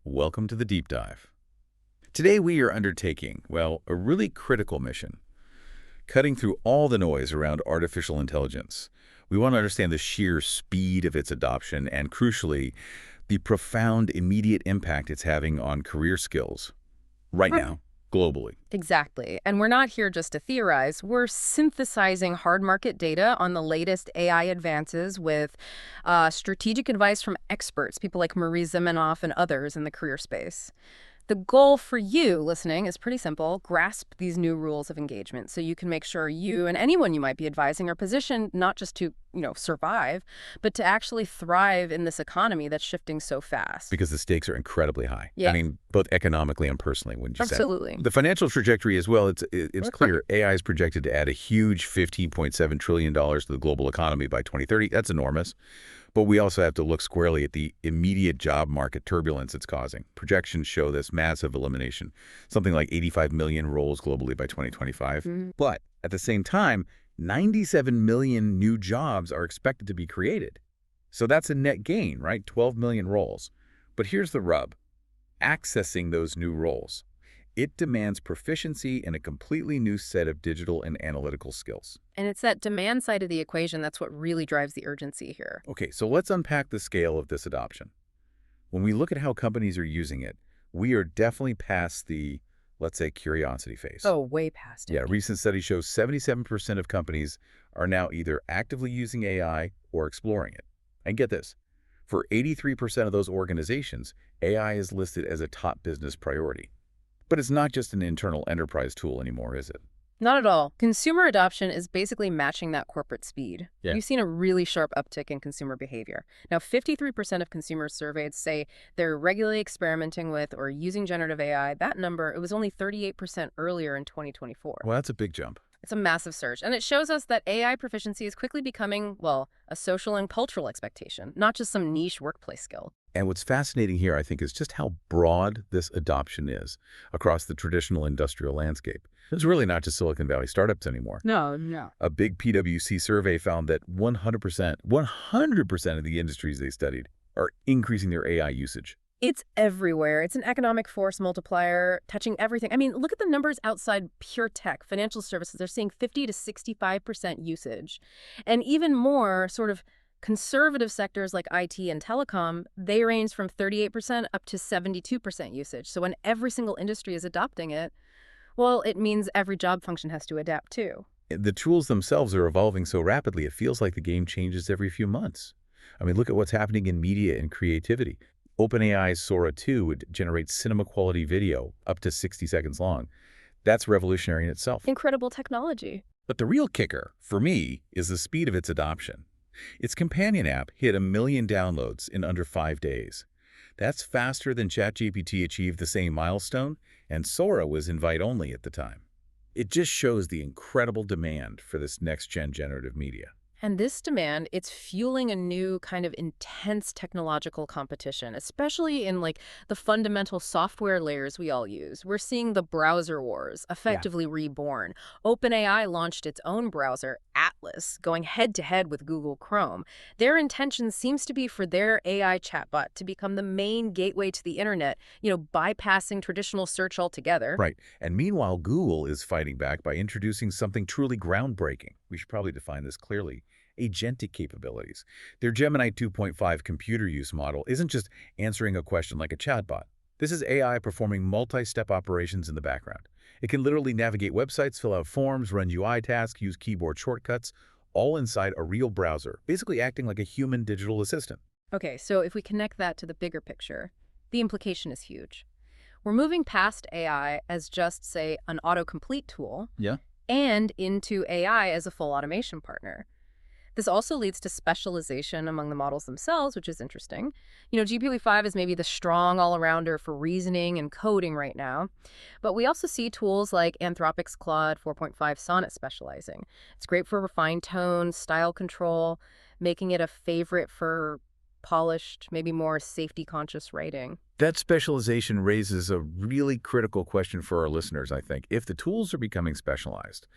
Welcome to the deep dive. Today we are undertaking, well, a really critical mission, cutting through all the noise around artificial intelligence. We want to understand the sheer speed of its adoption and, crucially, the profound immediate impact it's having on career skills right now, globally. Exactly. And we're not here just to theorize. We're synthesizing hard market data on the latest AI advances with strategic advice from experts, people like Marie Zimenoff and others in the career space. The goal for you listening is pretty simple. Grasp these new rules of engagement so you can make sure you and anyone you might be advising are positioned not just to, survive, but to actually thrive in this economy that's shifting so fast. Because the stakes are incredibly high. Yeah. I mean, both economically and personally, wouldn't you say? Absolutely. The financial trajectory as well, it's clear. AI is projected to add a huge $15.7 trillion to the global economy by 2030. That's enormous. But we also have to look squarely at the immediate job market turbulence it's causing. Projections show this massive elimination, something like 85 million roles globally by 2025. But at the same time, 97 million new jobs are expected to be created. So that's a net gain, right? 12 million roles. But here's the rub. Accessing those new roles. It demands proficiency in a completely new set of digital and analytical skills. And it's that demand side of the equation that's what really drives the urgency here. Okay, so let's unpack the scale of this adoption. When we look at how companies are using it, we are definitely past the, let's say, curiosity phase. Oh, way past it. Yeah, recent study shows 77% of companies are now either actively using AI or exploring it. And get this, for 83% of those organizations, AI is listed as a top business priority. But it's not just an internal enterprise tool anymore, is it? Not at all. Consumer adoption is basically matching that corporate speed. Yeah. We've seen a really sharp uptick in consumer behavior. Now, 53% of consumers surveyed say they're regularly experimenting with or using generative AI. That number, it was only 38% earlier in 2024. Well, that's a big jump. It's a massive surge. And it shows us that AI proficiency is quickly becoming, well, a social and cultural expectation, not just some niche workplace skill. And what's fascinating here, I think, is just how broad this adoption is across the traditional industrial landscape. It's really not just Silicon Valley startups anymore. No. A big PwC survey found that 100% of the industries they studied are increasing their AI usage. It's everywhere. It's an economic force multiplier touching everything. I mean, look at the numbers outside pure tech. Financial services, they're seeing 50 to 65% usage. And even more sort of conservative sectors like IT and telecom, they range from 38% up to 72% usage. So when every single industry is adopting it, well, it means every job function has to adapt too. The tools themselves are evolving so rapidly, it feels like the game changes every few months. I mean, look at what's happening in media and creativity. OpenAI's Sora 2 would generate cinema-quality video up to 60 seconds long. That's revolutionary in itself. Incredible technology. But the real kicker, for me, is the speed of its adoption. Its companion app hit 1 million downloads in under 5 days. That's faster than ChatGPT achieved the same milestone, and Sora was invite-only at the time. It just shows the incredible demand for this next-gen generative media. And this demand, it's fueling a new kind of intense technological competition, especially in like the fundamental software layers we all use. We're seeing the browser wars effectively reborn. OpenAI launched its own browser, Atlas, going head-to-head with Google Chrome. Their intention seems to be for their AI chatbot to become the main gateway to the internet, bypassing traditional search altogether. Right. And meanwhile, Google is fighting back by introducing something truly groundbreaking. We should probably define this clearly. Agentic capabilities. Their Gemini 2.5 computer use model isn't just answering a question like a chatbot. This is AI performing multi-step operations in the background. It can literally navigate websites, fill out forms, run UI tasks, use keyboard shortcuts, all inside a real browser, basically acting like a human digital assistant. Okay, so if we connect that to the bigger picture, the implication is huge. We're moving past AI as just, say, an autocomplete tool and into AI as a full automation partner. This also leads to specialization among the models themselves, which is interesting. GPT-5 is maybe the strong all-arounder for reasoning and coding right now. But we also see tools like Anthropic's Claude 4.5 Sonnet specializing. It's great for refined tone, style control, making it a favorite for polished, maybe more safety-conscious writing. That specialization raises a really critical question for our listeners, I think. If the tools are becoming specialized,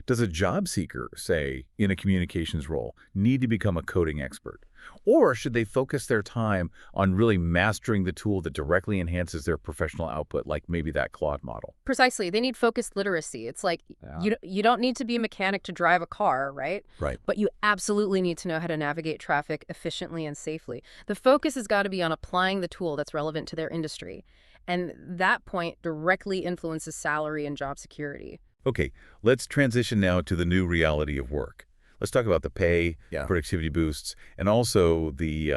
does a job seeker, say, in a communications role, need to become a coding expert? Or should they focus their time on really mastering the tool that directly enhances their professional output, like maybe that Claude model? Precisely. They need focused literacy. It's like Yeah. you don't need to be a mechanic to drive a car, right? Right. But you absolutely need to know how to navigate traffic efficiently and safely. The focus has got to be on applying the tool that's relevant to their industry. And that point directly influences salary and job security. Okay, let's transition now to the new reality of work. Let's talk about the pay, Yeah. productivity boosts, and also the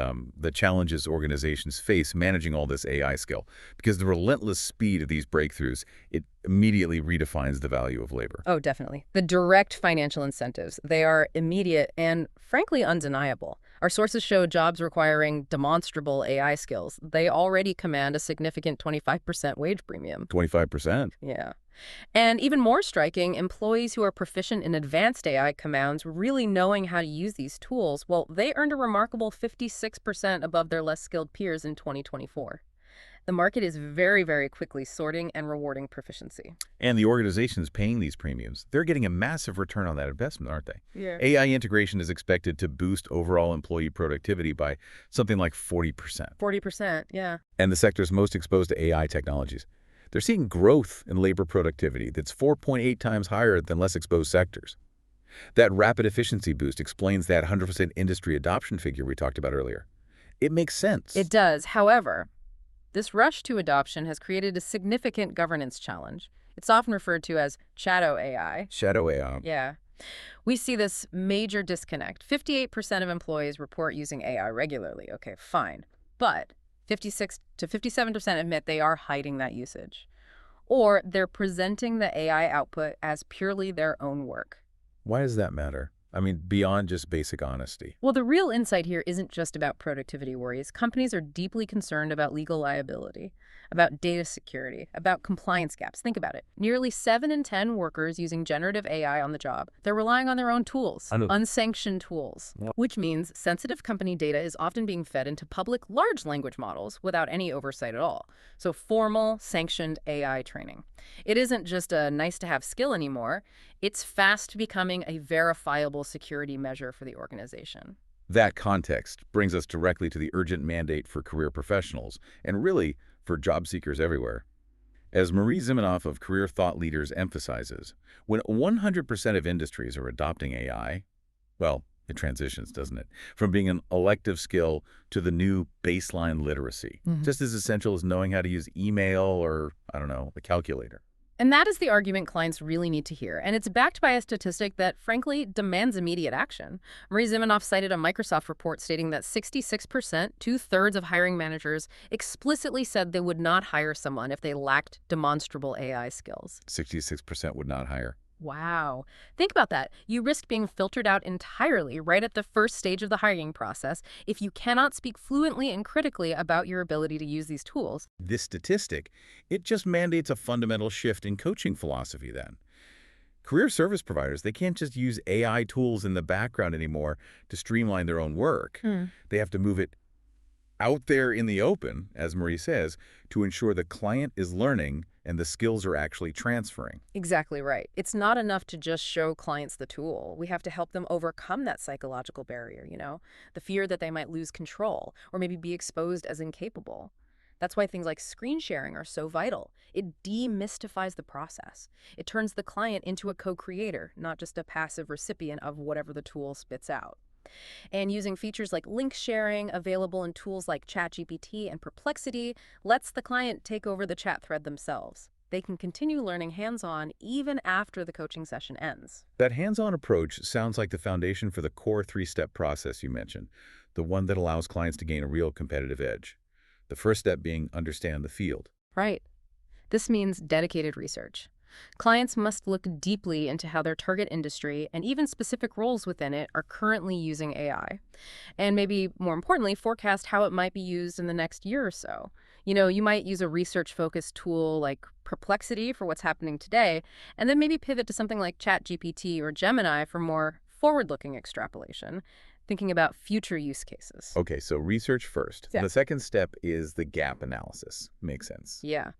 challenges organizations face managing all this AI skill. Because the relentless speed of these breakthroughs, it immediately redefines the value of labor. Oh, definitely. The direct financial incentives, they are immediate and frankly undeniable. Our sources show jobs requiring demonstrable AI skills. They already command a significant 25% wage premium. 25%. Yeah. And even more striking, employees who are proficient in advanced AI commands, really knowing how to use these tools, well, they earned a remarkable 56% above their less skilled peers in 2024. The market is very, very quickly sorting and rewarding proficiency. And the organizations paying these premiums, they're getting a massive return on that investment, aren't they? Yeah. AI integration is expected to boost overall employee productivity by something like 40%. 40%, yeah. And the sectors most exposed to AI technologies, they're seeing growth in labor productivity that's 4.8 times higher than less exposed sectors. That rapid efficiency boost explains that 100% industry adoption figure we talked about earlier. It makes sense. It does. However, this rush to adoption has created a significant governance challenge. It's often referred to as shadow AI. Shadow AI. Yeah. We see this major disconnect. 58% of employees report using AI regularly. Okay, fine. But 56 to 57% admit they are hiding that usage. Or they're presenting the AI output as purely their own work. Why does that matter? I mean, beyond just basic honesty. Well, the real insight here isn't just about productivity worries. Companies are deeply concerned about legal liability, about data security, about compliance gaps. Think about it. Nearly 7 in 10 workers using generative AI on the job. They're relying on their own tools, unsanctioned tools, which means sensitive company data is often being fed into public large language models without any oversight at all. So formal, sanctioned AI training. It isn't just a nice-to-have skill anymore. It's fast becoming a verifiable security measure for the organization. That context brings us directly to the urgent mandate for career professionals, and really for job seekers everywhere. As Marie Zimenoff of Career Thought Leaders emphasizes, when 100% of industries are adopting AI, well, it transitions, doesn't it? From being an elective skill to the new baseline literacy, just as essential as knowing how to use email or, I don't know, a calculator. And that is the argument clients really need to hear. And it's backed by a statistic that, frankly, demands immediate action. Marie Zimenoff cited a Microsoft report stating that 66%, two-thirds of hiring managers, explicitly said they would not hire someone if they lacked demonstrable AI skills. 66% would not hire. Wow. Think about that. You risk being filtered out entirely right at the first stage of the hiring process if you cannot speak fluently and critically about your ability to use these tools. This statistic, it just mandates a fundamental shift in coaching philosophy then. Career service providers, they can't just use AI tools in the background anymore to streamline their own work. They have to move it out there in the open, as Marie says, to ensure the client is learning and the skills are actually transferring. Exactly right. It's not enough to just show clients the tool. We have to help them overcome that psychological barrier, the fear that they might lose control or maybe be exposed as incapable. That's why things like screen sharing are so vital. It demystifies the process. It turns the client into a co-creator, not just a passive recipient of whatever the tool spits out. And using features like link sharing, available in tools like ChatGPT and Perplexity, lets the client take over the chat thread themselves. They can continue learning hands-on even after the coaching session ends. That hands-on approach sounds like the foundation for the core three-step process you mentioned, the one that allows clients to gain a real competitive edge. The first step being understand the field. Right. This means dedicated research. Clients must look deeply into how their target industry and even specific roles within it are currently using AI. And maybe more importantly, forecast how it might be used in the next year or so. You might use a research-focused tool like Perplexity for what's happening today, and then maybe pivot to something like ChatGPT or Gemini for more forward-looking extrapolation, thinking about future use cases. Okay, so research first. Yeah. The second step is the gap analysis. Makes sense. Yeah.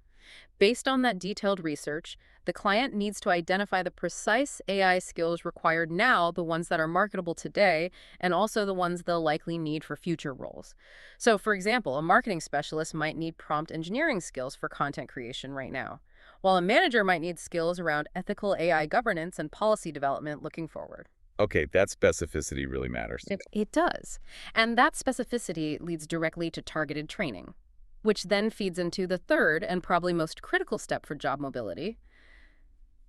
Based on that detailed research, the client needs to identify the precise AI skills required now, the ones that are marketable today, and also the ones they'll likely need for future roles. So, for example, a marketing specialist might need prompt engineering skills for content creation right now, while a manager might need skills around ethical AI governance and policy development looking forward. Okay, that specificity really matters. It does. And that specificity leads directly to targeted training, which then feeds into the third and probably most critical step for job mobility: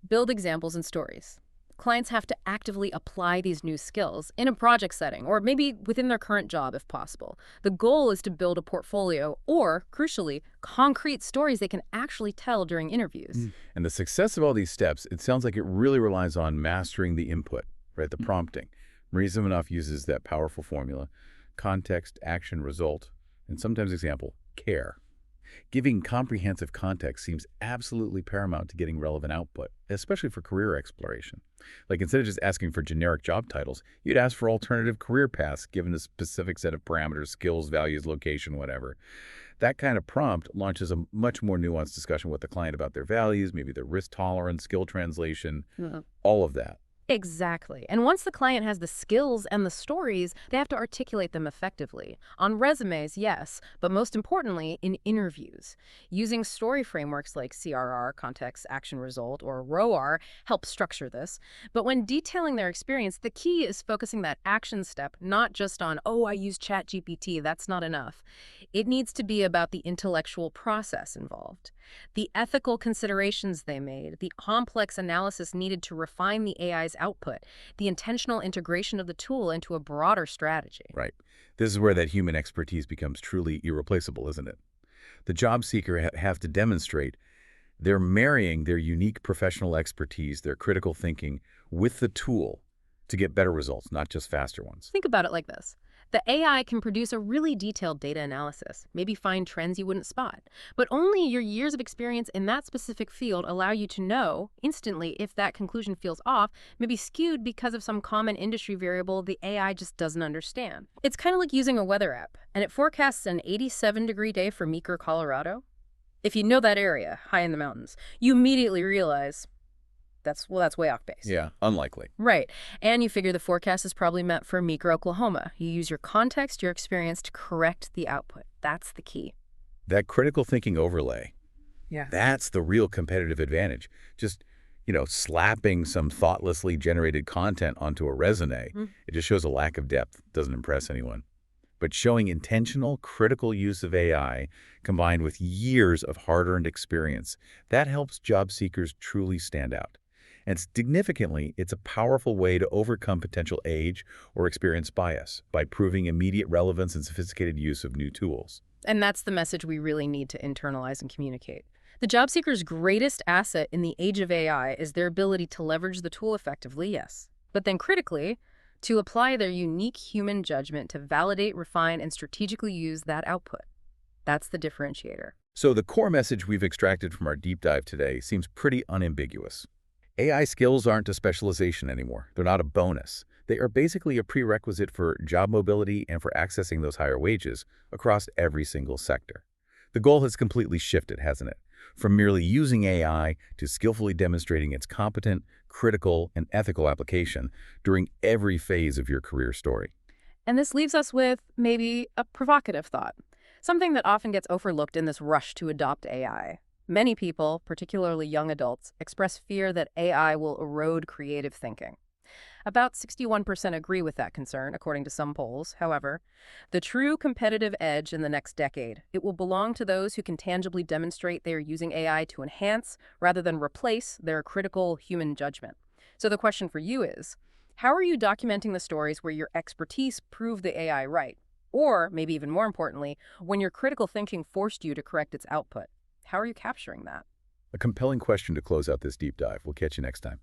build examples and stories. Clients have to actively apply these new skills in a project setting or maybe within their current job if possible. The goal is to build a portfolio or, crucially, concrete stories they can actually tell during interviews. And the success of all these steps, it sounds like it really relies on mastering the input, right? The prompting. Marie Zimenoff uses that powerful formula: context, action, result, and sometimes example, care. Giving comprehensive context seems absolutely paramount to getting relevant output, especially for career exploration. Like, instead of just asking for generic job titles, you'd ask for alternative career paths given a specific set of parameters, skills, values, location, whatever. That kind of prompt launches a much more nuanced discussion with the client about their values, maybe their risk tolerance, skill translation, all of that. Exactly. And once the client has the skills and the stories, they have to articulate them effectively. On resumes, yes, but most importantly, in interviews. Using story frameworks like CRR, context, action, result, or ROAR helps structure this. But when detailing their experience, the key is focusing that action step not just on, oh, I use ChatGPT, that's not enough. It needs to be about the intellectual process involved, the ethical considerations they made, the complex analysis needed to refine the AI's output, the intentional integration of the tool into a broader strategy. Right. This is where that human expertise becomes truly irreplaceable, isn't it? The job seeker have to demonstrate they're marrying their unique professional expertise, their critical thinking, with the tool to get better results, not just faster ones. Think about it like this. The AI can produce a really detailed data analysis, maybe find trends you wouldn't spot. But only your years of experience in that specific field allow you to know instantly if that conclusion feels off, maybe skewed because of some common industry variable the AI just doesn't understand. It's kind of like using a weather app, and it forecasts an 87-degree day for Meeker, Colorado. If you know that area, high in the mountains, you immediately realize that's way off base. Yeah, unlikely. Right. And you figure the forecast is probably meant for Meeker, Oklahoma. You use your context, your experience to correct the output. That's the key. That critical thinking overlay, Yeah. that's the real competitive advantage. Just, slapping some thoughtlessly generated content onto a resume, it just shows a lack of depth, doesn't impress anyone. But showing intentional, critical use of AI combined with years of hard-earned experience, that helps job seekers truly stand out. And significantly, it's a powerful way to overcome potential age or experience bias by proving immediate relevance and sophisticated use of new tools. And that's the message we really need to internalize and communicate. The job seeker's greatest asset in the age of AI is their ability to leverage the tool effectively, yes. But then critically, to apply their unique human judgment to validate, refine, and strategically use that output. That's the differentiator. So the core message we've extracted from our deep dive today seems pretty unambiguous. AI skills aren't a specialization anymore. They're not a bonus. They are basically a prerequisite for job mobility and for accessing those higher wages across every single sector. The goal has completely shifted, hasn't it? From merely using AI to skillfully demonstrating its competent, critical, and ethical application during every phase of your career story. And this leaves us with maybe a provocative thought, something that often gets overlooked in this rush to adopt AI. Many people, particularly young adults, express fear that AI will erode creative thinking. About 61% agree with that concern, according to some polls. However, the true competitive edge in the next decade, it will belong to those who can tangibly demonstrate they are using AI to enhance, rather than replace, their critical human judgment. So the question for you is, how are you documenting the stories where your expertise proved the AI right? Or, maybe even more importantly, when your critical thinking forced you to correct its output? How are you capturing that? A compelling question to close out this deep dive. We'll catch you next time.